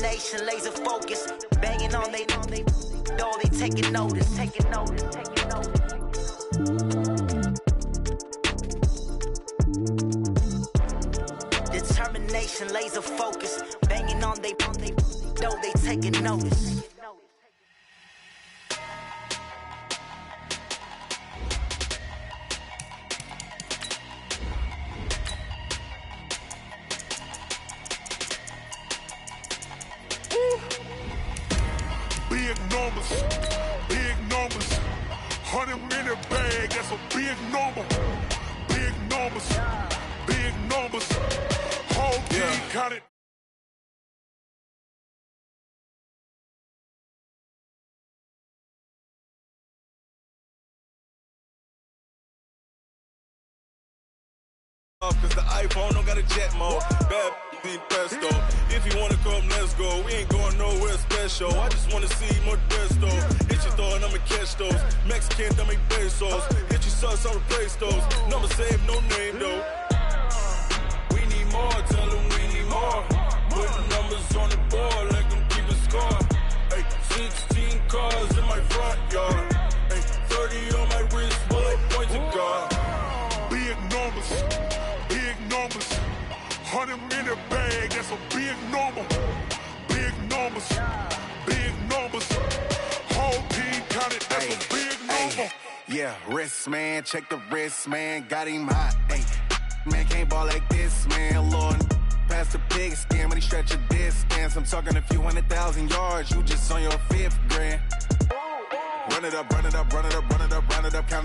Determination, laser focus, banging on they door, they taking notice. Determination, laser focus, banging on they door, they taking notice. Big numbers, 100-minute bag, that's a big number. Big numbers, whole team counted. Cause the iPhone don't got a jet mode. Bad be pesto. If you wanna come, let's go. We ain't going nowhere special. I just wanna see more pesto. Hit your throw and I'ma catch those. Mexican, dumb make pesos. Hit your sus, I'll replace those. Number save, no name though. We need more, tell them we need more. Putting numbers on the board like them keep a score. Ay, 16 cars in my front yard. Ay, 30 on my wrist, bullet point to God. Big numbers, 100-minute bag, that's a big number. Big numbers, whole team counted, that's a big number. Yeah, wrist man, check the wrist man, got him hot. Ay, man can't ball like this, man. Lord, past the pig skin when he stretch a distance. I'm talking a few 100,000 yards, you just on your 5th grand. Run it up, count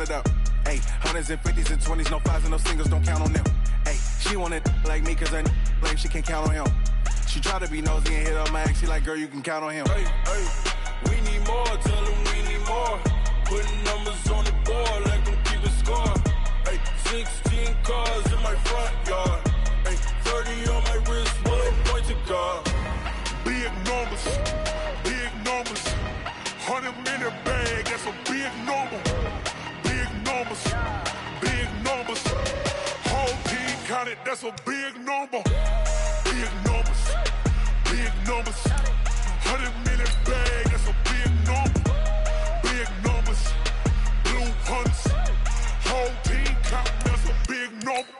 it up. Ay, hundreds and 50s and 20s, no 5s and no singles, don't count on them. Ay, she want it like me, cause her like she can't count on him. She try to be nosy and hit up my ex, she like, girl, you can count on him. Hey, we need more, tell them we need more. Putting numbers on the board like them keep a score. Hey, 16 cars in my front yard. Hey, 30 on my wrist, bullet point to God. Big numbers, 100-minute bag, that's a big number. Big numbers, whole team counted, that's a big number. Big numbers, 100-minute bag, that's a big number. Big numbers, blue hunts, whole team counting, that's a big number.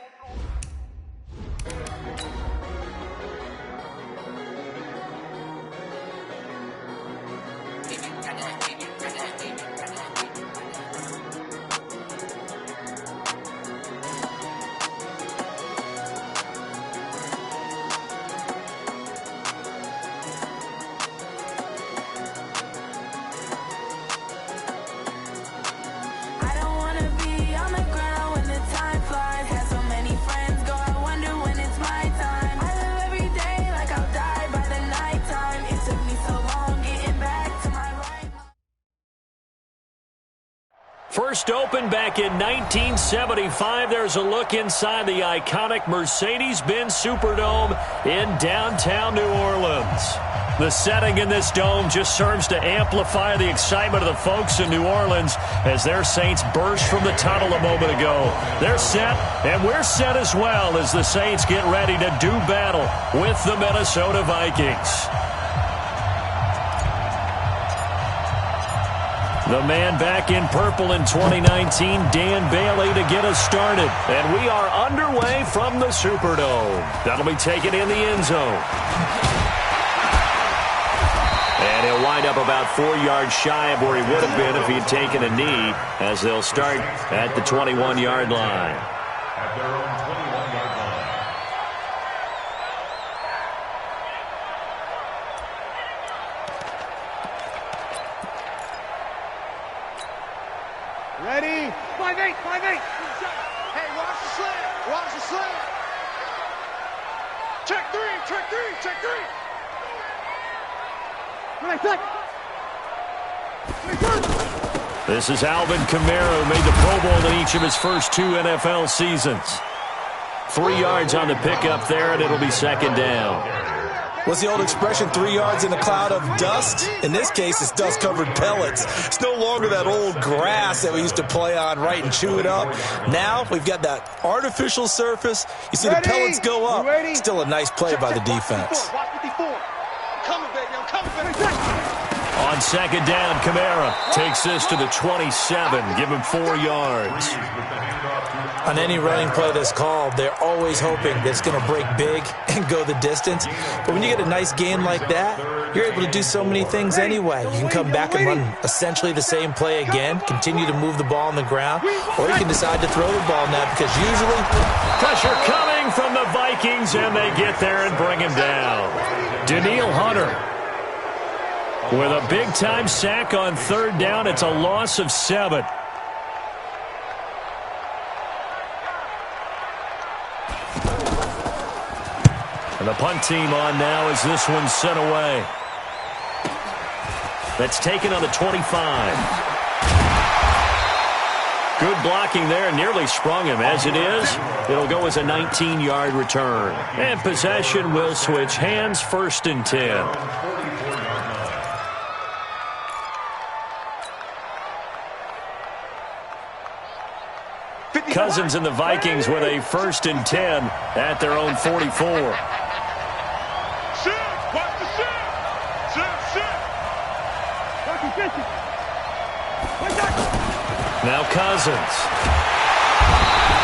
First opened back in 1975. There's a look inside the iconic Mercedes-Benz Superdome in downtown New Orleans. The setting in this dome just serves to amplify the excitement of the folks in New Orleans as their Saints burst from the tunnel a moment ago. They're set, and we're set as well as the Saints get ready to do battle with the Minnesota Vikings. The man back in purple in 2019, Dan Bailey, to get us started. And we are underway from the Superdome. That'll be taken in the end zone. And he'll wind up about 4 yards shy of where he would have been if he had taken a knee, as they'll start at the 21-yard line. At their own 21-yard line. Ready? 5-8. Hey, watch the slant. Check three. This is Alvin Kamara, who made the Pro Bowl in each of his first 2 NFL seasons. 3 yards on the pickup there, and it'll be second down. What's the old expression, 3 yards in a cloud of dust? In this case, it's dust-covered pellets. It's no longer that old grass that we used to play on, right, and chew it up. Now, we've got that artificial surface. You see the pellets go up. Still a nice play by the defense. Watch 54. coming, baby. I'm coming, baby. On second down, Kamara takes this to the 27. Give him 4 yards. On any running play that's called, they're always hoping that it's going to break big and go the distance. But when you get a nice gain like that, you're able to do so many things anyway. You can come back and run essentially the same play again, continue to move the ball on the ground, or you can decide to throw the ball now because usually... Pressure coming from the Vikings, and they get there and bring him down. Daniil Hunter with a big-time sack on third down. It's a loss of 7. And the punt team on now as this one's sent away. That's taken on the 25. Good blocking there, nearly sprung him. As it is, it'll go as a 19-yard return. And possession will switch hands, 1st and 10. Cousins and the Vikings with a 1st and 10 at their own 44. Now Cousins.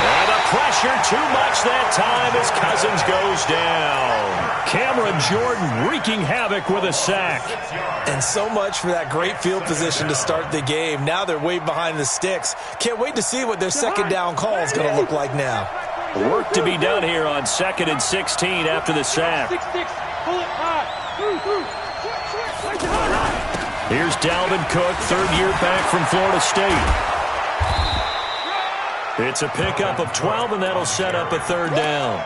And the pressure too much that time as Cousins goes down. Cameron Jordan wreaking havoc with a sack. And so much for that great field position to start the game. Now they're way behind the sticks. Can't wait to see what their second down call is going to look like now. Work to be done here on 2nd and 16 after the sack. Here's Dalvin Cook, 3rd year back from Florida State. It's a pickup of 12, and that'll set up a 3rd down.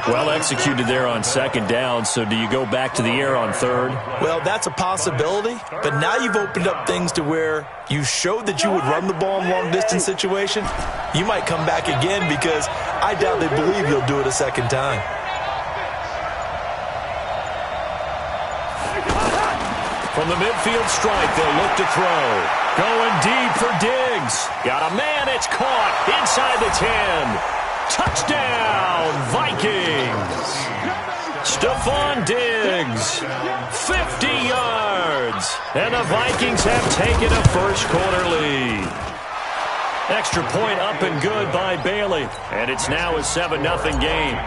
Well executed there on 2nd down, so do you go back to the air on 3rd? Well, that's a possibility, but now you've opened up things to where you showed that you would run the ball in long-distance situation. You might come back again because I doubt they believe you'll do it a 2nd time. From the midfield strike, they'll look to throw. Going deep for Diggs. Got a man, it's caught inside the 10. Touchdown, Vikings. Stephon Diggs, 50 yards. And the Vikings have taken a first-quarter lead. Extra point up and good by Bailey. And it's now a 7-0 game.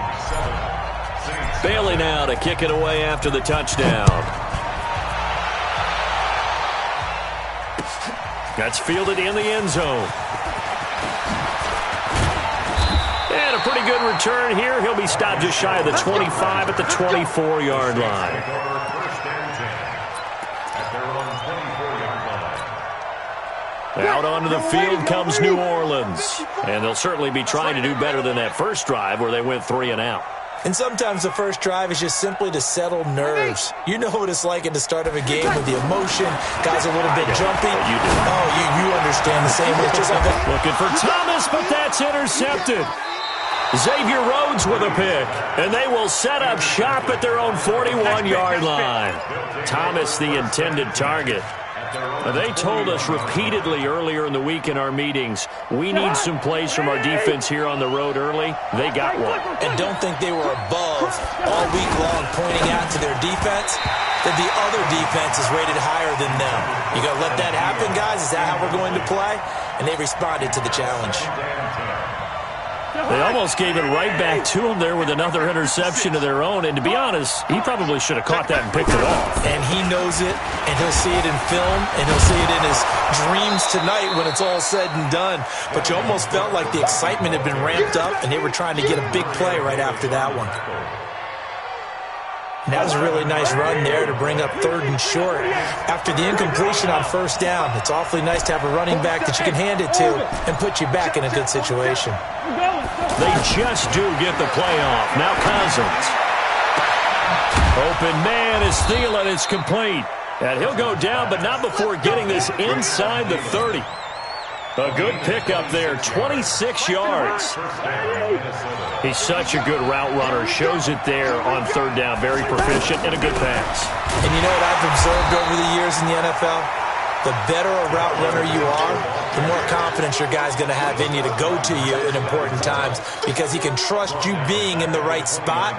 Bailey now to kick it away after the touchdown. That's fielded in the end zone. And a pretty good return here. He'll be stopped just shy of the 25 at the 24-yard line. Out onto the field comes New Orleans. And they'll certainly be trying to do better than that first drive where they went 3 and out. And sometimes the first drive is just simply to settle nerves. You know what it's like at the start of a game with the emotion. Guys are a little bit jumpy. You do. Oh, you understand the same way. It's just like that. Looking for Thomas, but that's intercepted. Xavier Rhodes with a pick. And they will set up shop at their own 41-yard line. Thomas, the intended target. They told us repeatedly earlier in the week in our meetings, we need some plays from our defense here on the road early. They got one. And don't think they were above all week long pointing out to their defense that the other defense is rated higher than them. You got to let that happen, guys. Is that how we're going to play? And they responded to the challenge. They almost gave it right back to him there with another interception of their own. And to be honest, he probably should have caught that and picked it off. And he knows it, and he'll see it in film, and he'll see it in his dreams tonight when it's all said and done. But you almost felt like the excitement had been ramped up, and they were trying to get a big play right after that one. And that was a really nice run there to bring up 3rd and short. After the incompletion on 1st down, it's awfully nice to have a running back that you can hand it to and put you back in a good situation. They just do get the play off. Now Cousins. Open man is Thielen. It's complete. And he'll go down, but not before getting this inside the 30. A good pickup there, 26 yards. He's such a good route runner. Shows it there on 3rd down. Very proficient and a good pass. And you know what I've observed over the years in the NFL? The better a route runner you are, the more confidence your guy's going to have in you to go to you in important times because he can trust you being in the right spot,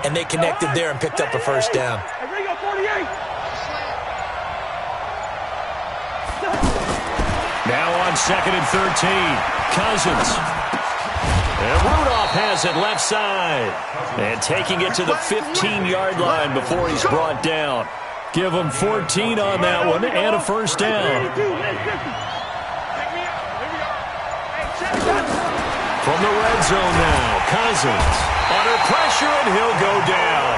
and they connected there and picked up a 1st down. 2nd and 13. Cousins. And Rudolph has it left side. And taking it to the 15-yard line before he's brought down. Give him 14 on that one and a first down. From the red zone now, Cousins under pressure, and he'll go down.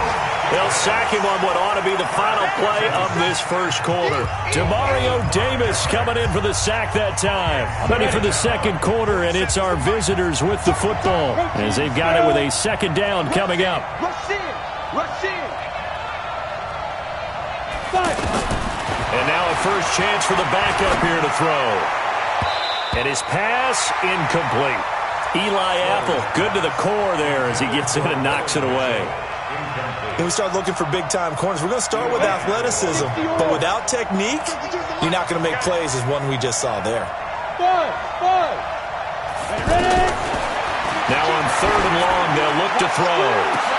They'll sack him on what ought to be the final play of this first quarter. Demario Davis coming in for the sack that time. Ready for the second quarter, and it's our visitors with the football as they've got it with a second down coming up. Rush in. Rush in. And now a first chance for the backup here to throw. And his pass incomplete. Eli Apple, good to the core there as he gets in and knocks it away. When we start looking for big-time corners, we're going to start with athleticism. But without technique, you're not going to make plays as one we just saw there. Now on 3rd and long, they'll look to throw.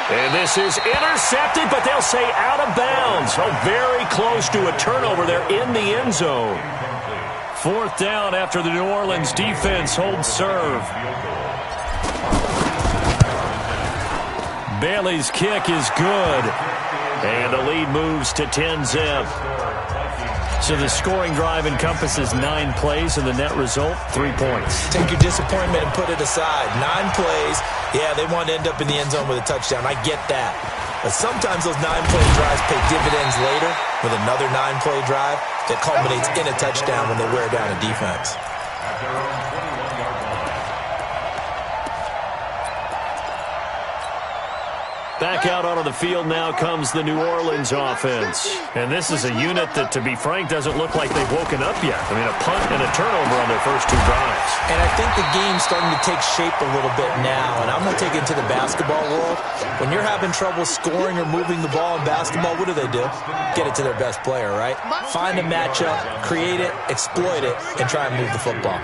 And this is intercepted, but they'll say out of bounds. Oh, very close to a turnover there in the end zone. 4th down after the New Orleans defense holds serve. Bailey's kick is good. And the lead moves to 10-zip. So the scoring drive encompasses 9 plays, and the net result, 3 points. Take your disappointment and put it aside. 9 plays. Yeah, they want to end up in the end zone with a touchdown. I get that. But sometimes those 9-play drives pay dividends later with another 9-play drive that culminates in a touchdown when they wear down a defense. Back out onto the field now comes the New Orleans offense. And this is a unit that, to be frank, doesn't look like they've woken up yet. I mean, a punt and a turnover on their first 2 drives. And I think the game's starting to take shape a little bit now. And I'm going to take it into the basketball world. When you're having trouble scoring or moving the ball in basketball, what do? Get it to their best player, right? Find a matchup, create it, exploit it, and try and move the football.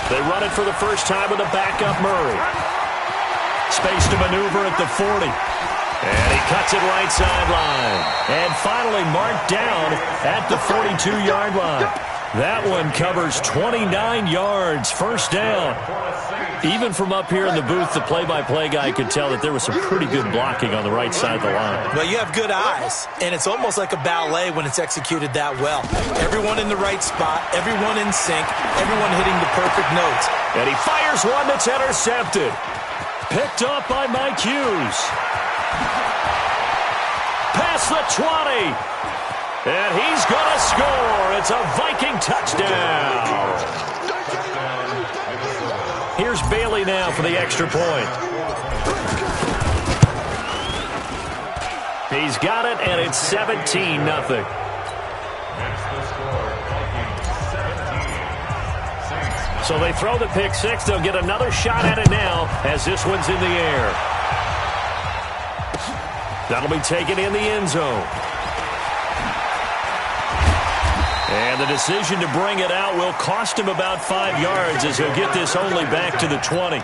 They run it for the first time with a backup Murray. Space to maneuver at the 40. And he cuts it right sideline. And finally marked down at the 42-yard line. That one covers 29 yards. First down. Even from up here in the booth, the play-by-play guy could tell that there was some pretty good blocking on the right side of the line. Well, you have good eyes, and it's almost like a ballet when it's executed that well. Everyone in the right spot, everyone in sync, everyone hitting the perfect notes. And he fires one that's intercepted. Picked up by Mike Hughes. Past the 20. And he's going to score. It's a Viking touchdown. Here's Bailey now for the extra point. He's got it, and it's 17-0. So they throw the pick six. They'll get another shot at it now as this one's in the air. That'll be taken in the end zone. And the decision to bring it out will cost him about 5 yards as he'll get this only back to the 20.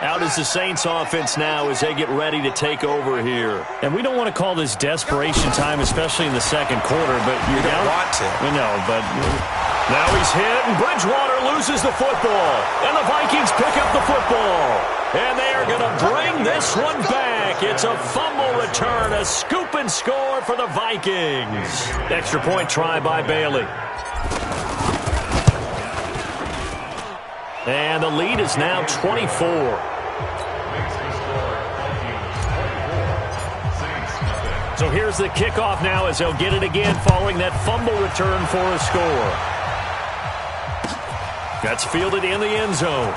Out is the Saints offense now as they get ready to take over here. And we don't want to call this desperation time, especially in the second quarter, but you don't want to. We know, but now he's hit, and Bridgewater loses the football. And the Vikings pick up the football. And they are going to bring this one back. It's a fumble return, a scoop and score for the Vikings. Extra point try by Bailey. And the lead is now 24. So here's the kickoff now as they'll get it again following that fumble return for a score. That's fielded in the end zone.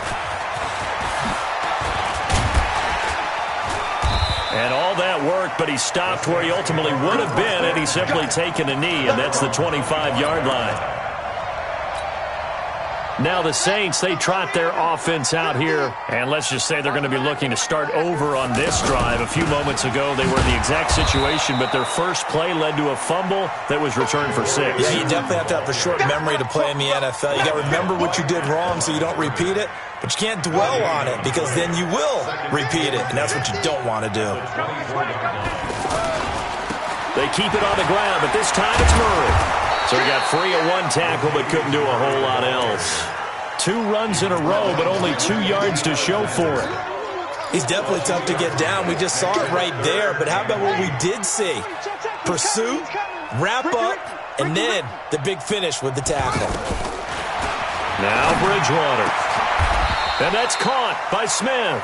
And all that work, but he stopped where he ultimately would have been, and he's simply taken a knee, and that's the 25-yard line. Now the Saints, they trot their offense out here, and let's just say they're going to be looking to start over on this drive. A few moments ago, they were in the exact situation, but their first play led to a fumble that was returned for 6. Yeah, you definitely have to have a short memory to play in the NFL. You got to remember what you did wrong so you don't repeat it, but you can't dwell on it because then you will repeat it, and that's what you don't want to do. They keep it on the ground, but this time it's Murray. So he got free of one tackle, but couldn't do a whole lot else. 2 runs in a row, but only 2 yards to show for it. He's definitely tough to get down. We just saw it right there, but how about what we did see? Pursuit, wrap up, and then the big finish with the tackle. Now Bridgewater. And that's caught by Smith.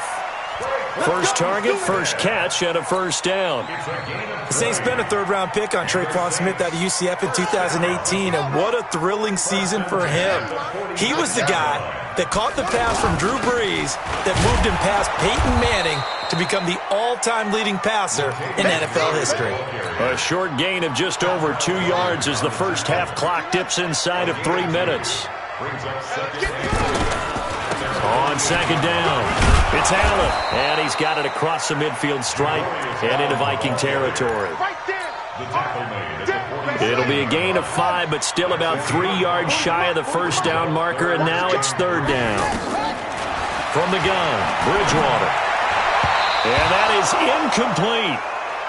First target, first catch, and a first down. The Saints spent a third-round pick on Traquan Smith out of UCF in 2018, and what a thrilling season for him. He was the guy that caught the pass from Drew Brees that moved him past Peyton Manning to become the all-time leading passer in NFL history. A short gain of just over 2 yards as the first half clock dips inside of 3 minutes. On second down, it's Allen, and he's got it across the midfield stripe and into Viking territory. It'll be a gain of 5, but still about 3 yards shy of the first down marker, and now it's third down. From the gun, Bridgewater. And that is incomplete.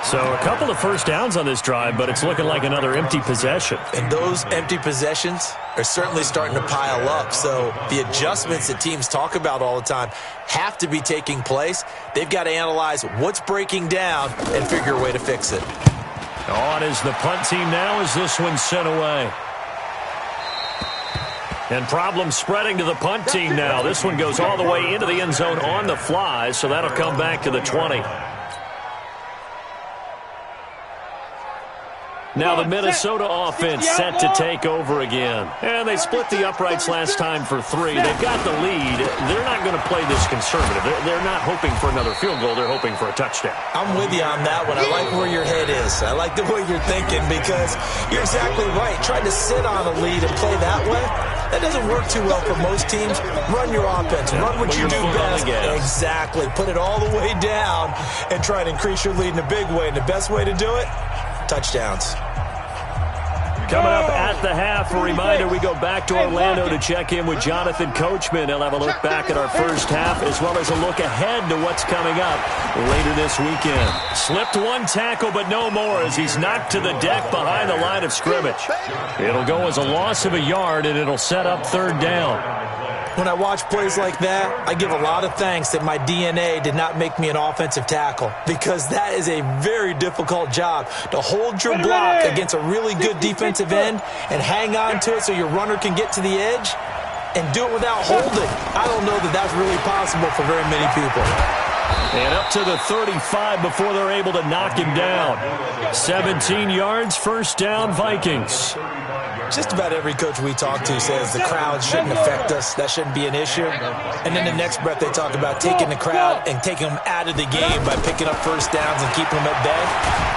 So a couple of first downs on this drive, but it's looking like another empty possession. And those empty possessions are certainly starting to pile up. So the adjustments that teams talk about all the time have to be taking place. They've got to analyze what's breaking down and figure a way to fix it. On is the punt team now as this one's sent away. And problems spreading to the punt team now. This one goes all the way into the end zone on the fly, so that'll come back to the 20. Now the Minnesota offense set to take over again. And they split the uprights last time for 3. They've got the lead. They're not going to play this conservative. They're not hoping for another field goal. They're hoping for a touchdown. I'm with you on that one. I like where your head is. I like the way you're thinking because you're exactly right. Trying to sit on a lead and play that way, that doesn't work too well for most teams. Run your offense. Run what you do best. Exactly. Put it all the way down and try to increase your lead in a big way. And the best way to do it, touchdowns. Coming up at the half, a reminder, we go back to Orlando to check in with Jonathan Coachman. He'll have a look back at our first half as well as a look ahead to what's coming up later this weekend. Slipped one tackle, but no more as he's knocked to the deck behind the line of scrimmage. It'll go as a loss of a yard, and it'll set up third down. When I watch plays like that, I give a lot of thanks that my DNA did not make me an offensive tackle because that is a very difficult job to hold your block against a really good defensive end and hang on to it so your runner can get to the edge and do it without holding. I don't know that that's really possible for very many people. And up to the 35 before they're able to knock him down. 17 yards, first down, Vikings. Just about every coach we talk to says the crowd shouldn't affect us. That shouldn't be an issue. And then the next breath they talk about taking the crowd and taking them out of the game by picking up first downs and keeping them at bay.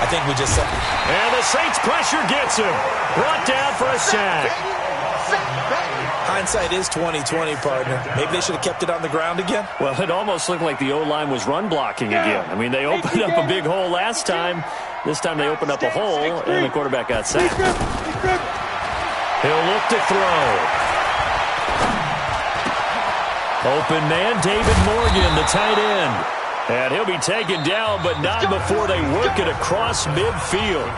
I think we just said. And the Saints pressure gets him. Brought down for a sack. Hindsight is 20/20, partner. Maybe they should have kept it on the ground again. Well, it almost looked like the O-line was run blocking again. I mean, they opened up a big hole last time. This time they opened up a hole, and the quarterback got sacked. He'll look to throw. Open man, David Morgan, the tight end. And he'll be taken down, but not before they work it across midfield.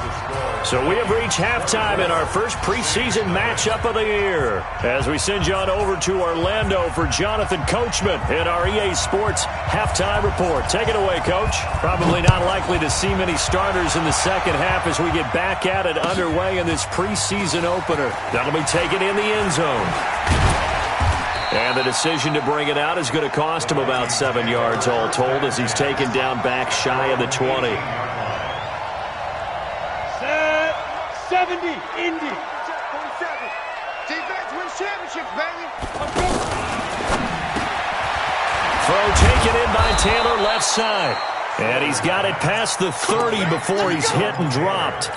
So we have reached halftime in our first preseason matchup of the year. As we send you on over to Orlando for Jonathan Coachman in our EA Sports halftime report. Take it away, Coach. Probably not likely to see many starters in the second half as we get back at it underway in this preseason opener. That'll be taken in the end zone. And the decision to bring it out is going to cost him about 7 yards all told as he's taken down back shy of the 20. 70, Indy. 47. Defense wins championships, baby. Throw taken in by Taylor left side. And he's got it past the 30 before he's hit and dropped.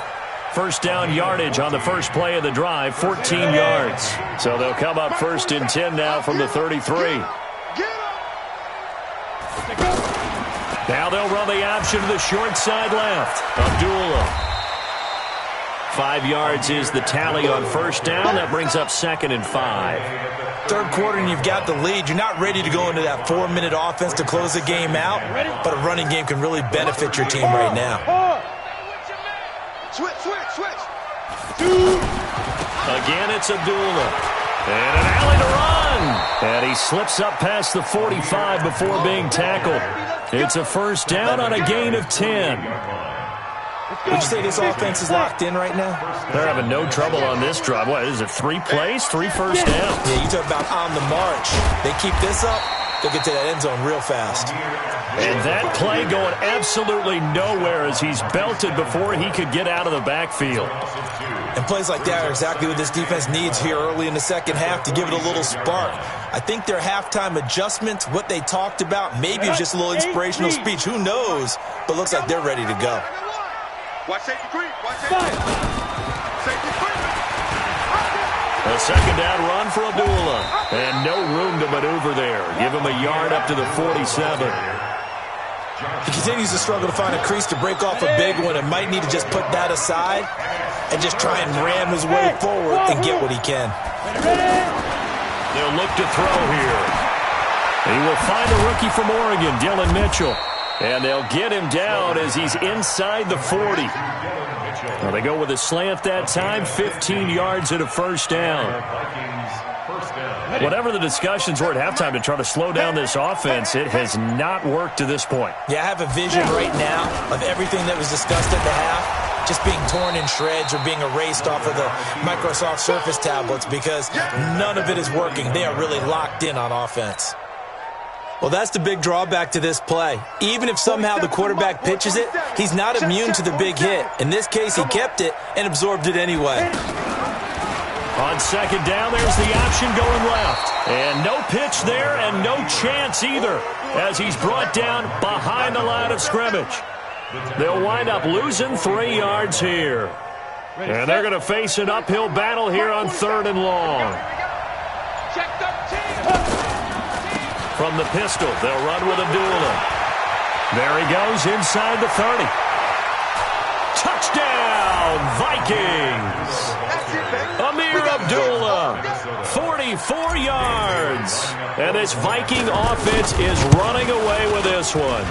First down yardage on the first play of the drive, 14 yards. So they'll come up first and 10 now from the 33. Now they'll run the option to the short side left. Abdullah. 5 yards is the tally on first down. That brings up second and 5. Third quarter and you've got the lead. You're not ready to go into that 4-minute offense to close the game out, but a running game can really benefit your team right now. Switch. Again, it's Abdullah. And an alley to run. And he slips up past the 45 before being tackled. It's a first down on a gain of 10. Would you say this offense is locked in right now? They're having no trouble on this drive. What is it, 3 plays, 3 first downs? Yeah, you talk about on the march. They keep this up, they'll get to that end zone real fast. And that play going absolutely nowhere as he's belted before he could get out of the backfield. And plays like that are exactly what this defense needs here early in the second half to give it a little spark. I think their halftime adjustments, what they talked about, maybe it's just a little inspirational speech. Who knows? But looks like they're ready to go. Watch safety creep. Safety creep. A second down run for Abdullah. And no room to maneuver there. Give him a yard up to the 47. He continues to struggle to find a crease to break off a big one and might need to just put that aside and just try and ram his way forward and get what he can. They'll look to throw here. He will find a rookie from Oregon, Dylan Mitchell. And they'll get him down as he's inside the 40. Well, they go with a slant that time, 15 yards and a first down. Whatever the discussions were at halftime to try to slow down this offense, it has not worked to this point. Yeah, I have a vision right now of everything that was discussed at the half just being torn in shreds or being erased off of the Microsoft Surface tablets because none of it is working. They are really locked in on offense. Well, that's the big drawback to this play. Even if somehow the quarterback pitches it, he's not immune to the big hit. In this case, he kept it and absorbed it anyway. On second down, there's the option going left. And no pitch there and no chance either as he's brought down behind the line of scrimmage. They'll wind up losing 3 yards here. And they're going to face an uphill battle here on 3rd and long. From the pistol, they'll run with Abdullah. There he goes inside the 30. Touchdown, Vikings! Amir Abdullah, 44 yards. And this Viking offense is running away with this one.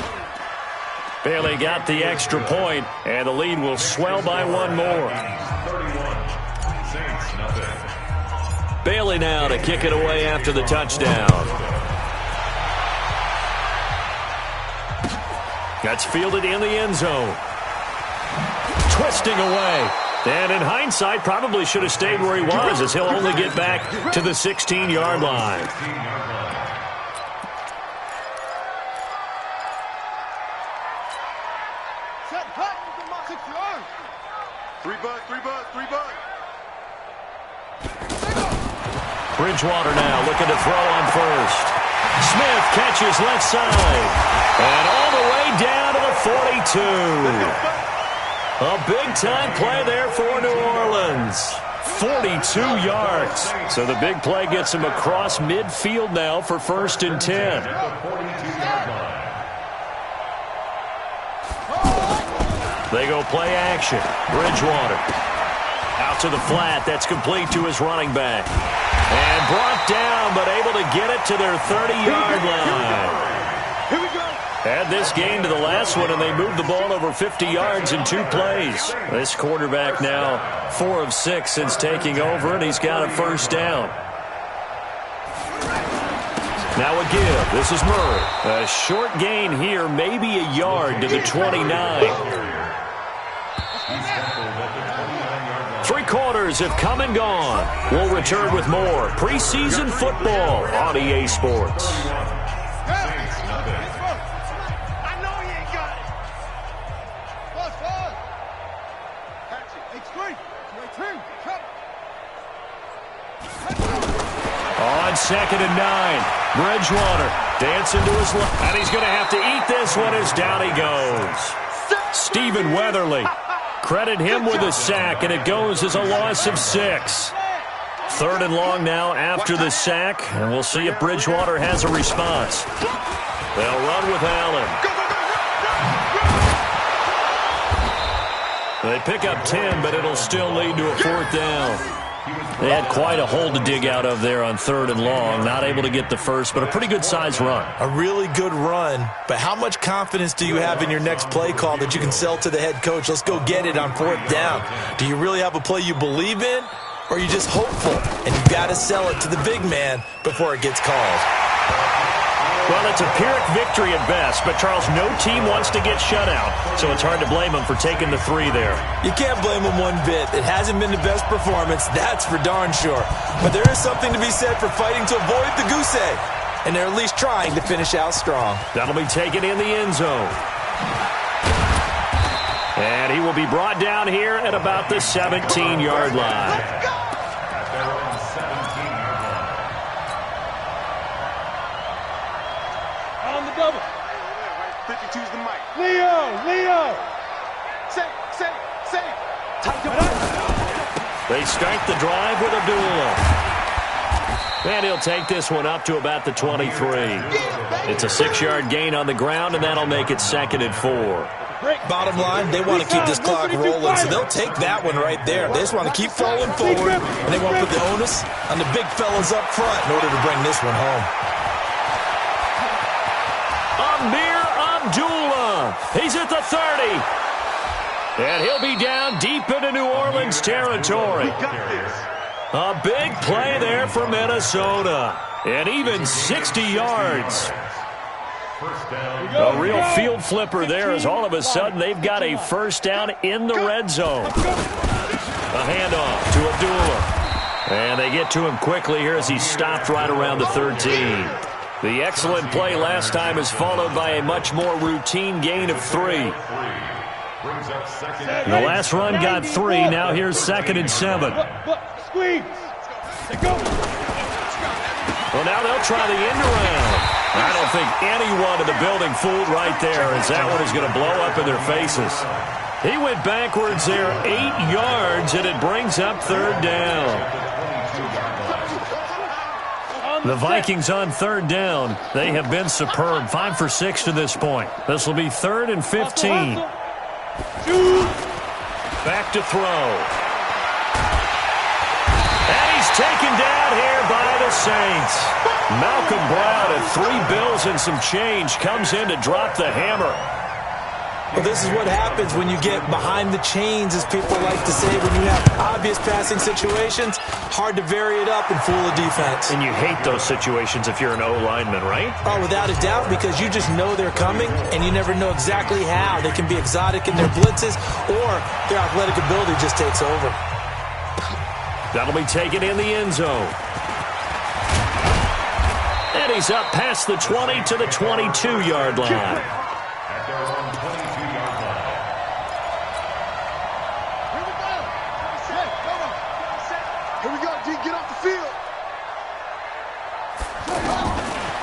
Bailey got the extra point, and the lead will swell by 1 more. Bailey now to kick it away after the touchdown. That's fielded in the end zone. Twisting away. And in hindsight, probably should have stayed where he was as he'll only get back to the 16-yard line. Bridgewater now looking to throw on first. Smith catches left side. And all the way down to the 42. A big-time play there for New Orleans. 42 yards. So the big play gets him across midfield now for 1st and 10. They go play action. Bridgewater. Out to the flat. That's complete to his running back. And brought down, but able to get it to their 30-yard line. Add this game to the last one, and they moved the ball over 50 yards in 2 plays. This quarterback now 4 of 6 since taking over, and he's got a first down. Now a give. This is Murray. A short gain here, maybe a yard to the 29. 3 quarters have come and gone. We'll return with more preseason football on EA Sports. On 2nd and 9, Bridgewater dancing to his left, and he's going to have to eat this one as down he goes. Stephen Weatherly, credit him with a sack, and it goes as a loss of 6. 3rd and long now after the sack, and we'll see if Bridgewater has a response. They'll run with Allen. They pick up 10, but it'll still lead to a 4th down. They had quite a hole to dig out of there on 3rd and long. Not able to get the first, but a pretty good-sized run. A really good run, but how much confidence do you have in your next play call that you can sell to the head coach? Let's go get it on 4th down. Do you really have a play you believe in, or are you just hopeful? And you've got to sell it to the big man before it gets called. Well, it's a Pyrrhic victory at best, but, Charles, no team wants to get shut out, so it's hard to blame them for taking the 3 there. You can't blame them one bit. It hasn't been the best performance, that's for darn sure. But there is something to be said for fighting to avoid the goose egg, and they're at least trying to finish out strong. That'll be taken in the end zone. And he will be brought down here at about the 17-yard line. On the double. 52's the mic. Leo. Say. They start the drive with Abdullah. And he'll take this one up to about the 23. It's a 6-yard gain on the ground, and that'll make it 2nd and 4. Bottom line, they want to keep this clock rolling, so they'll take that one right there. They just want to keep falling forward, and they want to put the onus on the big fellas up front in order to bring this one home. Amir Abdullah. He's at the 30. And he'll be down deep into New Orleans territory. A big play there for Minnesota. And even 60 yards. A real field flipper there as all of a sudden they've got a first down in the red zone. A handoff to Abdullah. And they get to him quickly here as he's stopped right around the 13. The excellent play last time is followed by a much more routine gain of 3. The last run got 3. Now here's 2nd and 7. Well, now they'll try the end around. I don't think anyone in the building fooled right there, as that one is going to blow up in their faces. He went backwards there 8 yards, and it brings up 3rd down. The Vikings on 3rd down. They have been superb. 5 for 6 to this point. This will be 3rd and 15. Back to throw. And he's taken down here by the Saints. Malcolm Brown at 3 bills and some change comes in to drop the hammer. Well, this is what happens when you get behind the chains, as people like to say, when you have obvious passing situations. Hard to vary it up and fool a defense. And you hate those situations if you're an O-lineman, right? Oh, without a doubt, because you just know they're coming, and you never know exactly how. They can be exotic in their blitzes, or their athletic ability just takes over. That'll be taken in the end zone. And he's up past the 20 to the 22-yard line.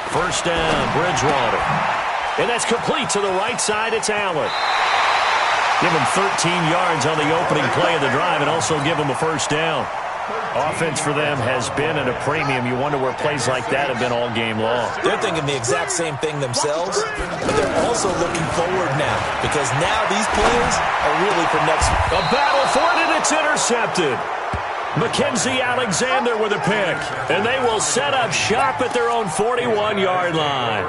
First down, Bridgewater. And that's complete to the right side. It's Allen. Give him 13 yards on the opening play of the drive and also give him a first down. Offense for them has been at a premium. You wonder where plays like that have been all game long. They're thinking the exact same thing themselves, but they're also looking forward now, because now these plays are really for next week. A battle for it, and it's intercepted. Mackenzie Alexander with a pick, and they will set up shop at their own 41-yard line.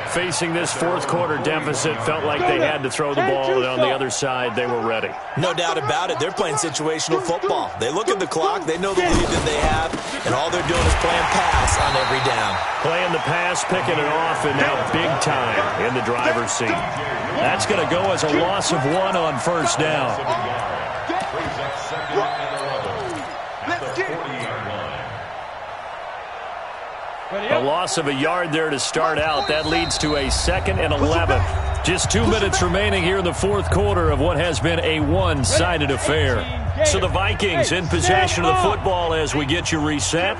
Facing this fourth-quarter deficit, felt like they had to throw the ball, and on the other side, they were ready. No doubt about it. They're playing situational football. They look at the clock, they know the lead that they have, and all they're doing is playing pass on every down. Playing the pass, picking it off, and now big time in the driver's seat. That's going to go as a loss of 1 on first down. A loss of a yard there to start out. That leads to a 2nd and 11. Just 2 minutes remaining here in the fourth quarter of what has been a one-sided affair. So the Vikings in possession of the football as we get you reset.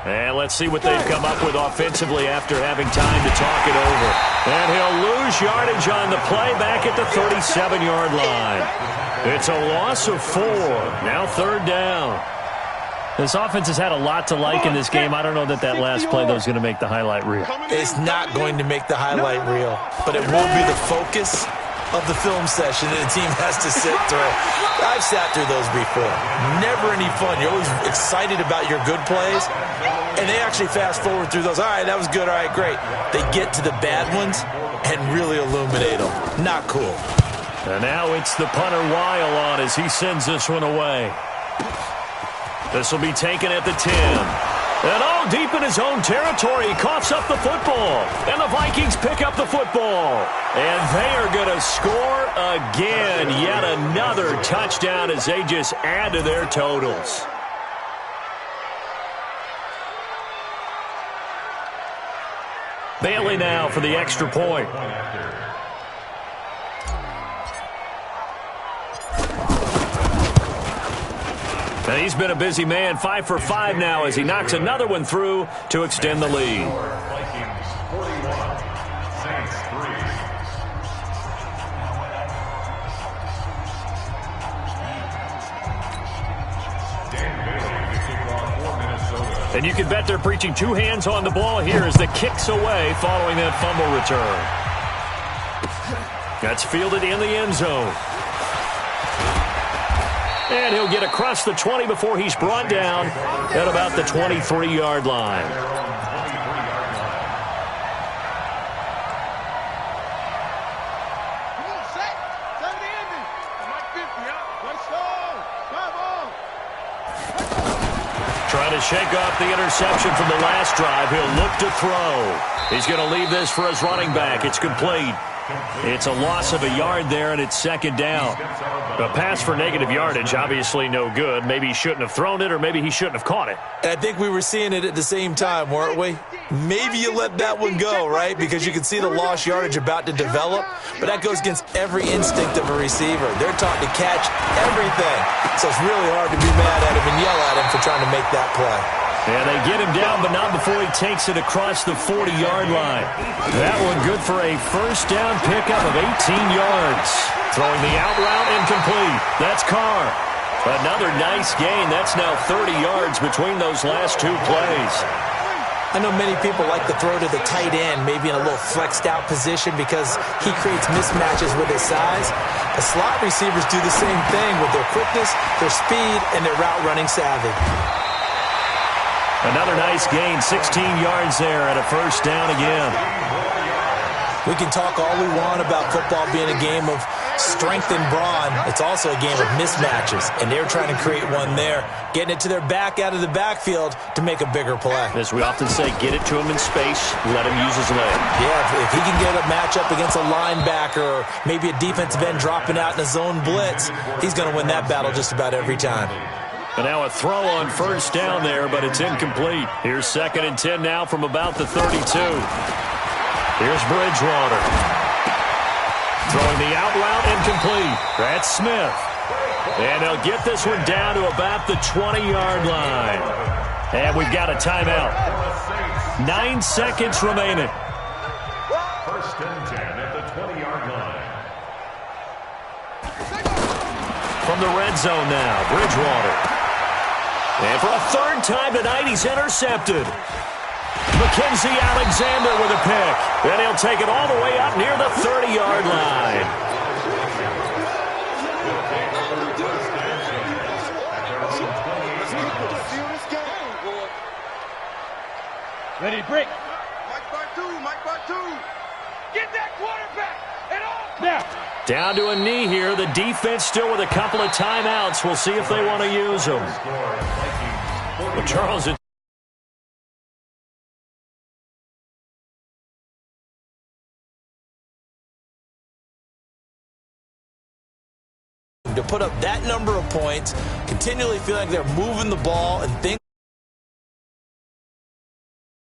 And let's see what they've come up with offensively after having time to talk it over. And he'll lose yardage on the play back at the 37-yard line. It's a loss of 4. Now 3rd down. This offense has had a lot to like in this game. I don't know that last play, though, is going to make the highlight reel. It's not going to make the highlight reel, but it will be the focus of the film session that a team has to sit through. I've sat through those before. Never any fun. You're always excited about your good plays, and they actually fast forward through those. All right, that was good. All right, great. They get to the bad ones and really illuminate them. Not cool. And now it's the punter Weil on as he sends this one away. This will be taken at the 10. And all deep in his own territory, he coughs up the football. And the Vikings pick up the football. And they are going to score again. Yet another touchdown as they just add to their totals. Bailey now for the extra point. And he's been a busy man, 5 for 5 now as he knocks another one through to extend the lead. Vikings 41, Saints 3. Dan Bailey to kick off for Minnesota. And you can bet they're preaching two hands on the ball here as the kick's away following that fumble return. That's fielded in the end zone. And he'll get across the 20 before he's brought down at about the 23-yard line. Trying to shake off the interception from the last drive. He'll look to throw. He's going to leave this for his running back. It's complete. It's a loss of a yard there, and it's second down. A pass for negative yardage, obviously no good. Maybe he shouldn't have thrown it, or maybe he shouldn't have caught it. And I think we were seeing it at the same time, weren't we? Maybe you let that one go, right? Because you can see the lost yardage about to develop, but that goes against every instinct of a receiver. They're taught to catch everything. So it's really hard to be mad at him and yell at him for trying to make that play. And they get him down, but not before he takes it across the 40-yard line. That one good for a first down pickup of 18 yards. Throwing the out route incomplete. That's Carr. Another nice gain. That's now 30 yards between those last two plays. I know many people like to throw to the tight end, maybe in a little flexed out position because he creates mismatches with his size. The slot receivers do the same thing with their quickness, their speed, and their route running savvy. Another nice gain, 16 yards there at a first down again. We can talk all we want about football being a game of strength and brawn. It's also a game of mismatches, and they're trying to create one there, getting it to their back out of the backfield to make a bigger play. As we often say, get it to him in space, let him use his leg. Yeah, if he can get a matchup against a linebacker or maybe a defensive end dropping out in a zone blitz, he's going to win that battle just about every time. And now a throw on first down there, but it's incomplete. Here's 2nd and 10 now from about the 32. Here's Bridgewater. Throwing the out route incomplete. That's Smith. And they'll get this one down to about the 20-yard line. And we've got a timeout. 9 seconds remaining. First and 10 at the 20-yard line. From the red zone now, Bridgewater. And for a third time tonight, he's intercepted. Mackenzie Alexander with a pick. And he'll take it all the way up near the 30-yard line. Ready to break. Mike by two. Get that quarterback. And off. Now. Down to a knee here. The defense still with a couple of timeouts. We'll see if they want to use them. But Charles, to put up that number of points, continually feel like they're moving the ball and things.